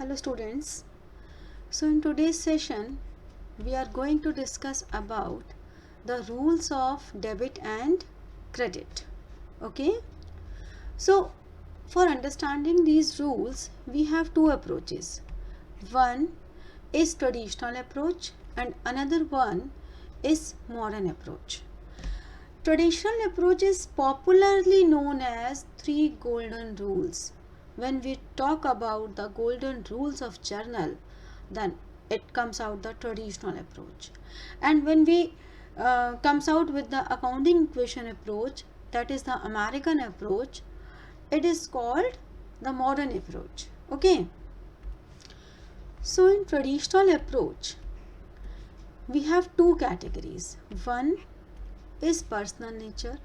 Hello students. So in today's session we are going to discuss about the rules of debit and credit. Okay? So for understanding these rules we have two approaches. One is traditional approach and another one is modern approach. Traditional approach is popularly known as three golden rules. When we talk about the golden rules of journal, then it comes out the traditional approach. And when we comes out with the accounting equation approach, that is the American approach, it is called the modern approach. Okay. So in traditional approach, we have two categories. One is personal nature,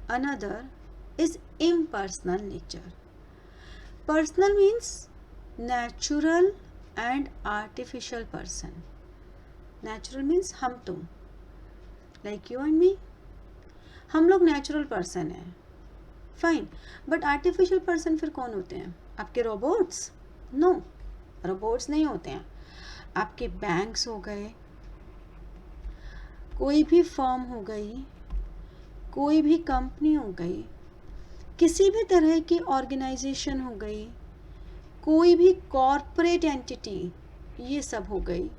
another is impersonal nature. Personal means natural and artificial person. Natural means हम तुम, like you and me. हम लोग natural person हैं, fine. But artificial person फिर कौन होते हैं? आपके robots? No, robots नहीं होते हैं. आपके banks हो गए, कोई भी फर्म हो गई, कोई भी कंपनी हो गई, किसी भी तरह की ऑर्गेनाइजेशन हो गई, कोई भी कॉरपोरेट एंटिटी, ये सब हो गई,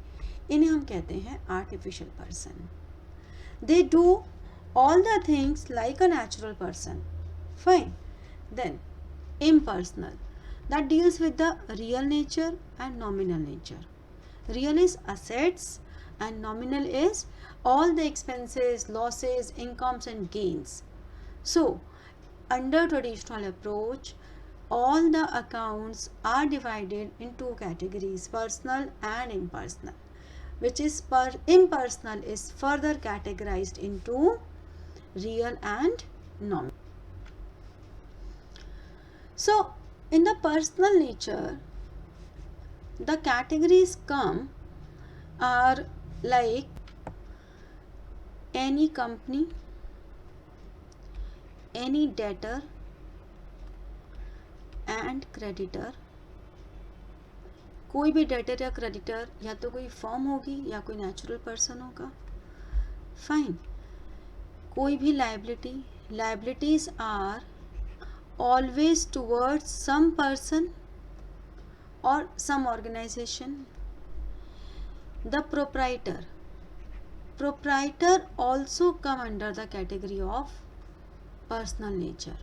इन्हें हम कहते हैं artificial person. They do all the things like a natural person. Fine. Then impersonal, that deals with the real nature and nominal nature. Real is assets and nominal is all the expenses, losses, incomes and gains. So under traditional approach, all the accounts are divided in two categories, personal and impersonal, which is impersonal is further categorized into real and nominal. So in the personal nature, the categories come are like any company, any debtor and creditor. कोई भी debtor या creditor या तो कोई firm होगी या कोई natural person होगा. फाइन. कोई भी liability, liabilities are always towards some person or some organization. The proprietor also come under the category of personal nature,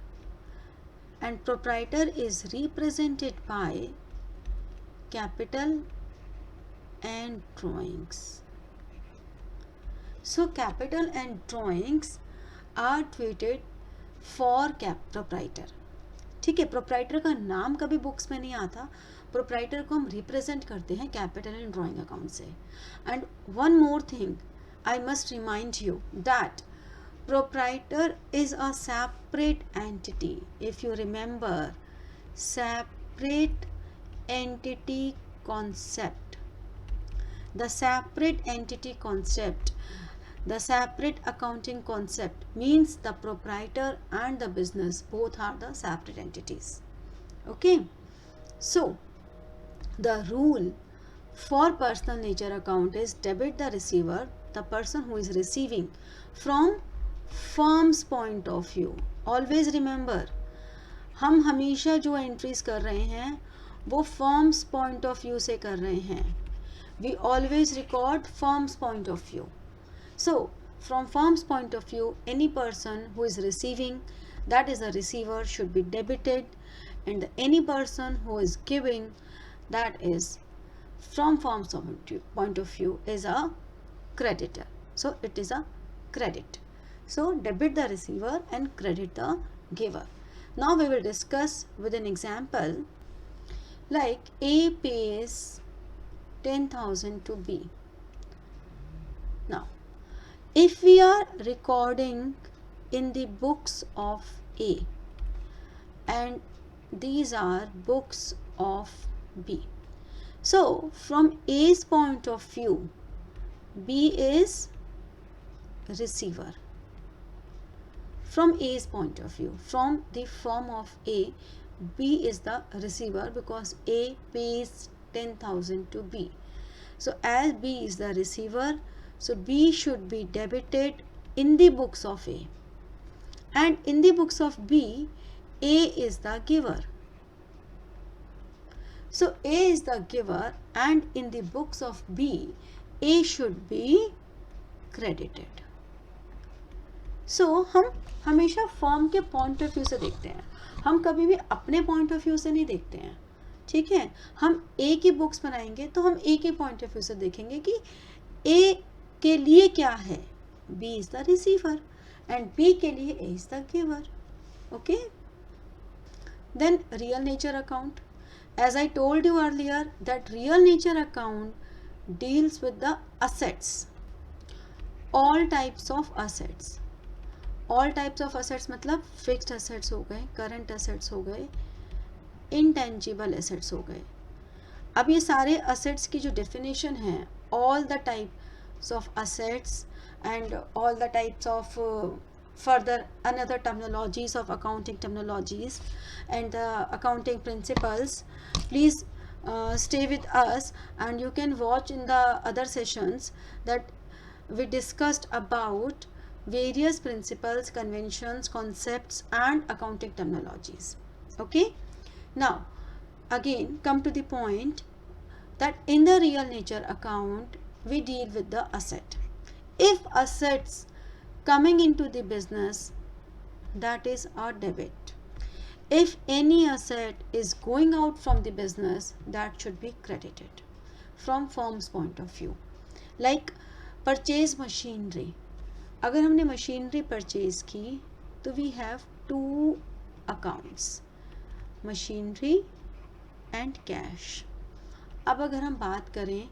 and proprietor is represented by capital and drawings. So capital and drawings are treated for proprietor. ठीक है. Proprietor का नाम कभी books में नहीं आता. Proprietor को हम रिप्रेजेंट करते हैं कैपिटल एंड ड्राइंग अकाउंट से. And one more thing I must remind you that proprietor is a separate entity. If you remember, separate entity concept, the separate entity concept, the separate accounting concept means the proprietor and the business both are the separate entities. Okay. So the rule for personal nature account is debit the receiver, the person who is receiving, from firm's point of view. Always remember, हम हमेशा जो entries कर रहे हैं वो firms point of view से कर रहे हैं. We always record firm's point of view. So from firm's point of view, any person who is receiving, that is a receiver, should be debited, and any person who is giving, that is from firm's point of view, is a creditor. So it is a credit. So debit the receiver and credit the giver. Now we will discuss with an example, like A pays 10,000 to B. Now if we are recording in the books of A and these are books of B, so from A's point of view, B is receiver. From A's point of view, from the firm of A, B is the receiver because A pays 10,000 to B. So as B is the receiver, so B should be debited in the books of A. And in the books of B, A is the giver. So A is the giver and in the books of B, A should be credited. So हम हमेशा firm के point of view से देखते हैं, हम कभी भी अपने पॉइंट ऑफ व्यू से नहीं देखते हैं. ठीक है, हम ए की बुक्स बनाएंगे तो हम ए के पॉइंट ऑफ व्यू से देखेंगे कि ए के लिए क्या है. B is the receiver and B के लिए A is the giver. Okay, then real nature account. As I told you earlier that real nature account deals with the assets, all types of assets. All types of assets मतलब fixed assets हो गए, current assets हो गए, intangible assets हो गए. अब ये सारे assets की जो definition है, all the types of assets and all the types of further another terminologies of accounting terminologies and the accounting principles, please stay with us and you can watch in the other sessions that we discussed about various principles, conventions, concepts and accounting terminologies. Okay, now again come to the point that in the real nature account we deal with the asset. If assets coming into the business, that is our debit. If any asset is going out from the business, that should be credited from firm's point of view. Like purchase machinery. अगर हमने machinery purchase की तो we have two accounts, machinery and cash. अब अगर हम बात करें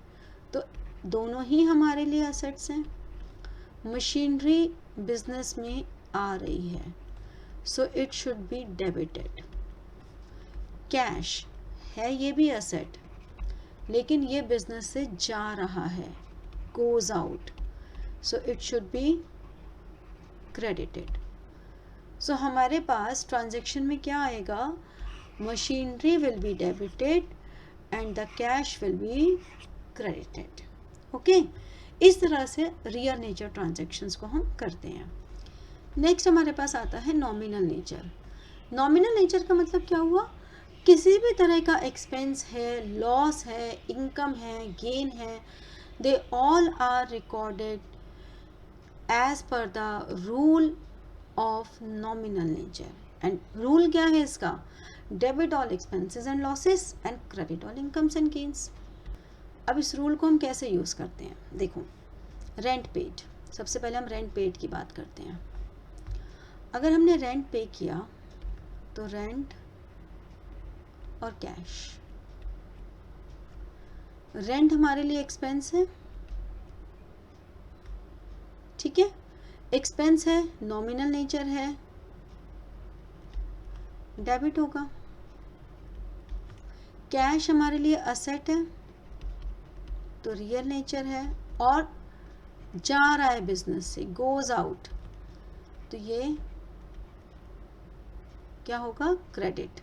तो दोनों ही हमारे लिए असेट्स हैं. मशीनरी बिजनेस में आ रही है सो it should be debited. Cash है ये भी असेट लेकिन ये बिजनेस से जा रहा है, goes out, so it should be credited. So हमारे पास ट्रांजैक्शन में क्या आएगा, machinery will be debited and the cash will be credited. Okay, इस तरह से रियल नेचर ट्रांजैक्शंस को हम करते हैं. नेक्स्ट हमारे पास आता है नॉमिनल नेचर. नॉमिनल नेचर का मतलब क्या हुआ, किसी भी तरह का एक्सपेंस है, लॉस है, इनकम है, गेन है, they all are recorded as per the rule of nominal nature. And rule क्या है इसका, debit all expenses and losses and credit all incomes and gains. अब इस रूल को हम कैसे यूज़ करते हैं, देखो रेंट पेड. सबसे पहले हम रेंट पेड की बात करते हैं. अगर हमने रेंट पे किया तो रेंट और कैश. रेंट हमारे लिए एक्सपेंस है, ठीक है, एक्सपेंस है, नॉमिनल नेचर है, डेबिट होगा. कैश हमारे लिए असेट है तो रियल नेचर है और जा रहा है बिजनेस से, गोज आउट, तो ये क्या होगा, क्रेडिट.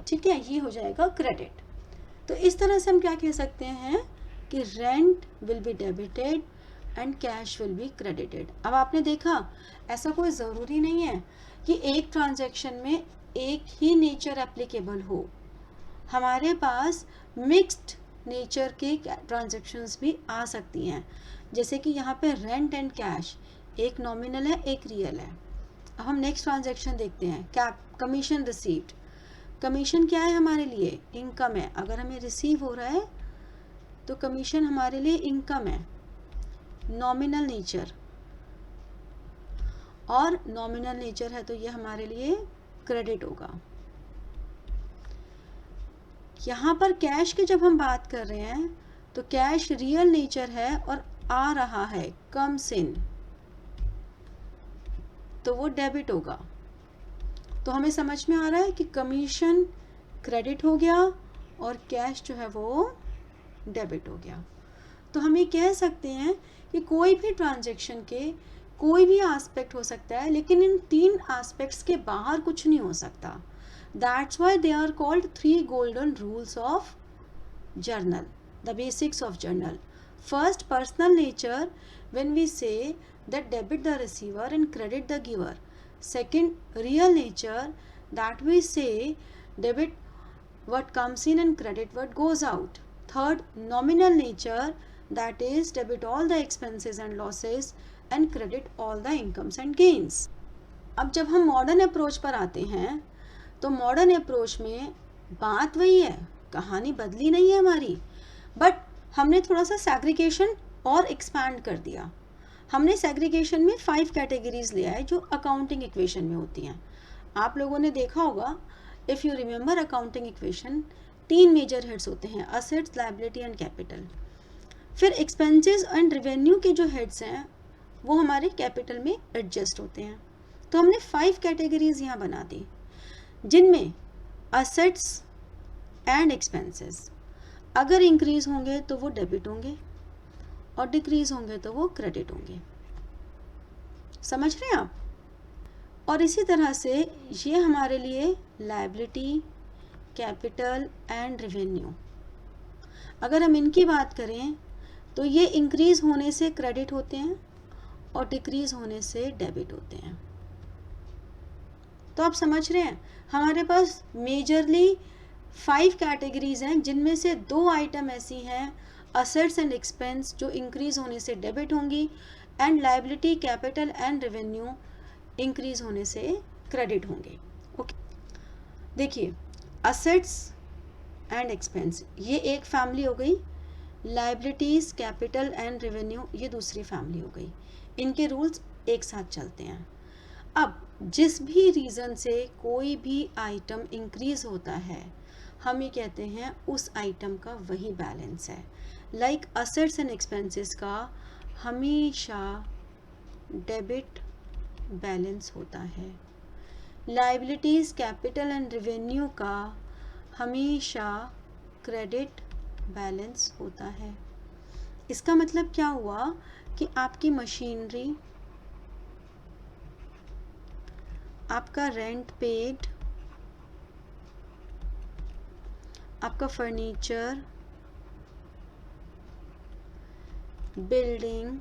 ठीक है, ये हो जाएगा क्रेडिट. तो इस तरह से हम क्या कह सकते हैं कि rent will be debited and cash will be credited. अब आपने देखा ऐसा कोई ज़रूरी नहीं है कि एक ट्रांजैक्शन में एक ही नेचर एप्लीकेबल हो. हमारे पास मिक्स्ड नेचर के ट्रांजैक्शंस भी आ सकती हैं. जैसे कि यहाँ पे रेंट एंड कैश, एक नॉमिनल है एक रियल है. अब हम नेक्स्ट ट्रांजैक्शन देखते हैं, कैप कमीशन रिसीव्ड. कमीशन क्या है हमारे लिए, इनकम है. अगर हमें रिसीव हो रहा है तो कमीशन हमारे लिए इनकम है, नॉमिनल नेचर. और नॉमिनल नेचर है तो ये हमारे लिए क्रेडिट होगा. यहाँ पर कैश की जब हम बात कर रहे हैं तो कैश रियल नेचर है और आ रहा है, कम्स इन, तो वो डेबिट होगा. तो हमें समझ में आ रहा है कि कमीशन क्रेडिट हो गया और कैश जो है वो डेबिट हो गया. तो हम ये कह सकते हैं कि कोई भी ट्रांजैक्शन के कोई भी एस्पेक्ट हो सकता है, लेकिन इन 3 एस्पेक्ट्स के बाहर कुछ नहीं हो सकता. That's why they are called 3 golden rules of journal, the basics of journal. First, personal nature, when we say that debit the receiver and credit the giver. Second, real nature, that we say debit what comes in and credit what goes out. Third, nominal nature, that is debit all the expenses and losses and credit all the incomes and gains. अब जब हम modern approach पर आते हैं तो modern approach में बात वही है, कहानी बदली नहीं है हमारी, बट हमने थोड़ा सा सेग्रीगेशन और एक्सपैंड कर दिया. हमने सेग्रीगेशन में 5 कैटेगरीज लिया है जो अकाउंटिंग इक्वेशन में होती हैं. आप लोगों ने देखा होगा, if you remember accounting equation 3 major heads होते हैं, असेट्स, लायबिलिटी एंड कैपिटल. फिर एक्सपेंसेस एंड रेवेन्यू के जो हेड्स हैं वो हमारे कैपिटल में एडजस्ट होते हैं. तो हमने 5 कैटेगरीज यहाँ बना दी जिनमें असेट्स एंड एक्सपेंसेस अगर इंक्रीज होंगे तो वो डेबिट होंगे और डिक्रीज होंगे तो वो क्रेडिट होंगे. समझ रहे हैं आप? और इसी तरह से ये हमारे लिए लायबिलिटी, कैपिटल एंड रेवेन्यू, अगर हम इनकी बात करें तो ये इंक्रीज होने से क्रेडिट होते हैं और डिक्रीज होने से डेबिट होते हैं. तो आप समझ रहे हैं, हमारे पास मेजरली 5 कैटेगरीज हैं जिनमें से 2 आइटम ऐसी हैं, असेट्स एंड एक्सपेंस, जो इंक्रीज होने से डेबिट होंगी, and liability, capital and revenue increase होने से क्रेडिट होंगे. ओके, देखिए, असेट्स एंड एक्सपेंस ये एक फैमिली हो गई, लायबिलिटीज, कैपिटल एंड रेवेन्यू ये दूसरी फैमिली हो गई. इनके रूल्स एक साथ चलते हैं. अब जिस भी रीज़न से कोई भी आइटम इंक्रीज होता है हम ये कहते हैं उस आइटम का वही बैलेंस है. लाइक असेट्स एंड एक्सपेंसेस का हमेशा डेबिट बैलेंस होता है. लायबिलिटीज़, कैपिटल एंड रेवेन्यू का हमेशा क्रेडिट बैलेंस होता है. इसका मतलब क्या हुआ कि आपकी मशीनरी, आपका रेंट पेड, आपका फर्नीचर, बिल्डिंग,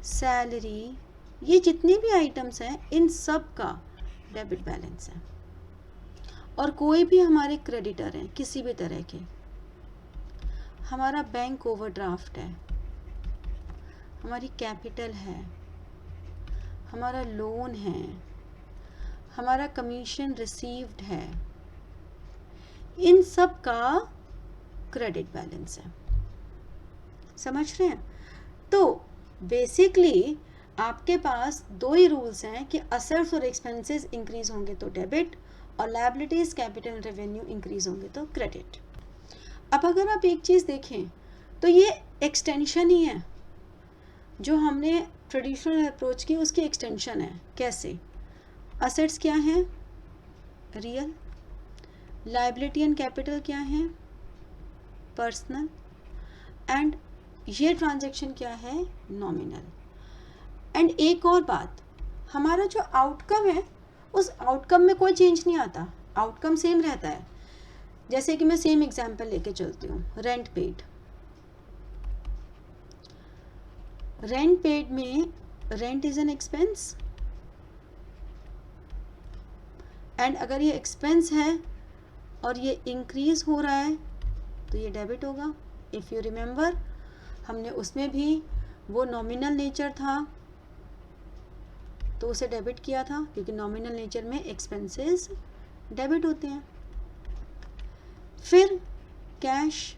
सैलरी, ये जितने भी आइटम्स हैं इन सब का डेबिट बैलेंस है. और कोई भी हमारे क्रेडिटर हैं किसी भी तरह के, हमारा बैंक ओवरड्राफ्ट है, हमारी कैपिटल है, हमारा लोन है, हमारा कमीशन रिसीव्ड है, इन सब का क्रेडिट बैलेंस है. समझ रहे हैं? तो बेसिकली आपके पास 2 ही रूल्स हैं कि असेट्स और एक्सपेंसेस इंक्रीज होंगे तो डेबिट और लायबिलिटीज, कैपिटल, रेवेन्यू इंक्रीज होंगे तो क्रेडिट. अब अगर आप एक चीज़ देखें तो ये एक्सटेंशन ही है, जो हमने ट्रेडिशनल अप्रोच की उसकी एक्सटेंशन है. कैसे? असेट्स क्या हैं? रियल. लायबिलिटी एंड कैपिटल क्या हैं? पर्सनल. एंड ये ट्रांजैक्शन क्या है? नॉमिनल. एंड एक और बात, हमारा जो आउटकम है उस आउटकम में कोई चेंज नहीं आता, आउटकम सेम रहता है. जैसे कि मैं सेम एग्जांपल लेके चलती हूँ, रेंट पेड. रेंट पेड में rent is an expense, and अगर ये एक्सपेंस है और ये इंक्रीज हो रहा है तो ये डेबिट होगा. इफ़ यू रिमेंबर, हमने उसमें भी वो नॉमिनल नेचर था तो उसे डेबिट किया था, क्योंकि नॉमिनल नेचर में एक्सपेंसेस डेबिट होते हैं. फिर कैश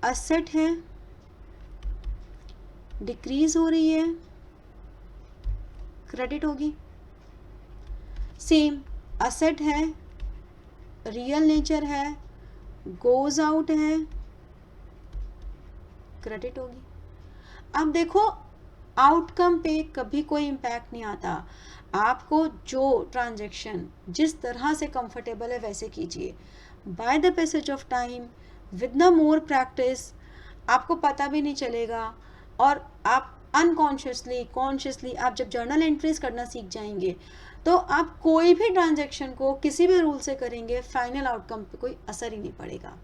असेट है, डिक्रीज हो रही है, क्रेडिट होगी. सेम असेट है, रियल नेचर है, गोज आउट है, क्रेडिट होगी. अब देखो, आउटकम पे कभी कोई इम्पैक्ट नहीं आता. आपको जो ट्रांजैक्शन जिस तरह से कंफर्टेबल है वैसे कीजिए. By the passage of time, with the more practice, आपको पता भी नहीं चलेगा और आप अनकॉन्शियसली कॉन्शियसली आप जब जर्नल एंट्रीज करना सीख जाएंगे तो आप कोई भी ट्रांजैक्शन को किसी भी रूल से करेंगे, फाइनल आउटकम पे कोई असर ही नहीं पड़ेगा।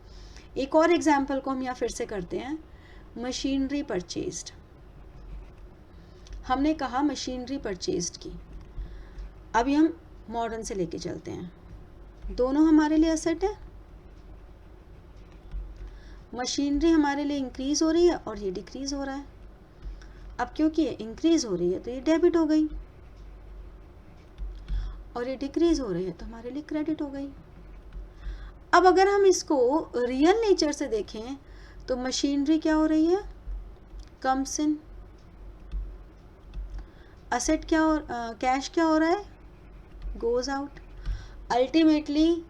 एक और एग्जांपल को हम यहाँ फिर से करते हैं, मशीनरी परचेज्ड। हमने कहा मशीनरी परचेज्ड की, अभी हम मॉडर्न से लेके चलते हैं, दोनों हमारे लिए एसेट है। मशीनरी हमारे लिए इंक्रीज हो रही है और ये डिक्रीज हो रहा है। अब क्योंकि ये इंक्रीज हो रही है तो ये डेबिट हो गई, और ये डिक्रीज हो रही है तो हमारे लिए क्रेडिट हो गई। अब अगर हम इसको रियल नेचर से देखें तो मशीनरी क्या हो रही है, कम्स इन, असेट क्या हो, कैश क्या हो रहा है, goes out. Ultimately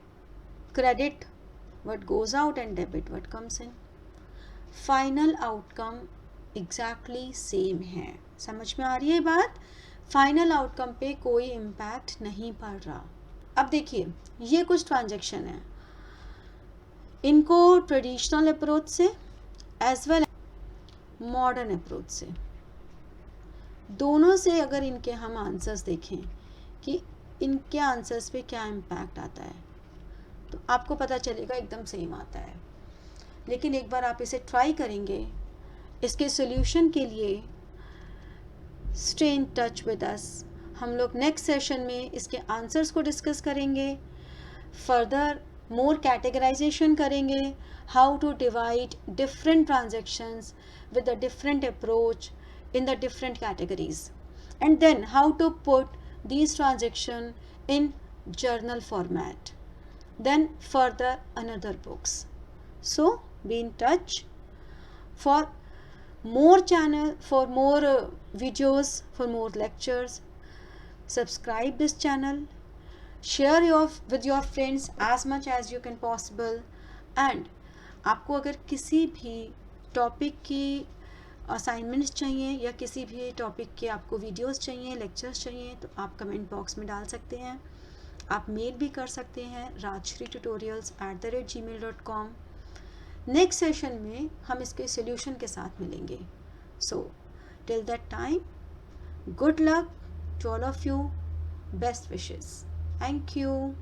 credit what goes out and debit what comes in, final outcome exactly same है। समझ में आ रही है बात, फाइनल आउटकम पे कोई इम्पैक्ट नहीं पड़ रहा। अब देखिए ये कुछ ट्रांजैक्शन है, इनको ट्रेडिशनल अप्रोच से एज वेल मॉडर्न अप्रोच से, दोनों से अगर इनके हम आंसर्स देखें कि इनके आंसर्स पे क्या इम्पैक्ट आता है तो आपको पता चलेगा एकदम सेम आता है। लेकिन एक बार आप इसे ट्राई करेंगे, इसके सॉल्यूशन के लिए stay in touch with us. हम लोग नेक्स्ट सेशन में इसके आंसर्स को डिस्कस करेंगे, फर्दर मोर कैटेगराइजेशन करेंगे, how to divide different transactions with a different approach in the different categories, and then how to put these transaction in journal format, then further another books. So be in touch for more channel, for more videos, for more lectures. Subscribe this channel, share with your friends as much as you can possible, and आपको अगर किसी भी topic की assignments चाहिए या किसी भी topic के आपको वीडियोस चाहिए, लेक्चर्स चाहिए, तो आप कमेंट बॉक्स में डाल सकते हैं। आप मेल भी कर सकते हैं rajshri.tutorials@gmail.com। नेक्स्ट सेशन में हम इसके सॉल्यूशन के साथ मिलेंगे। So till that time, good luck to all of you, best wishes, thank you.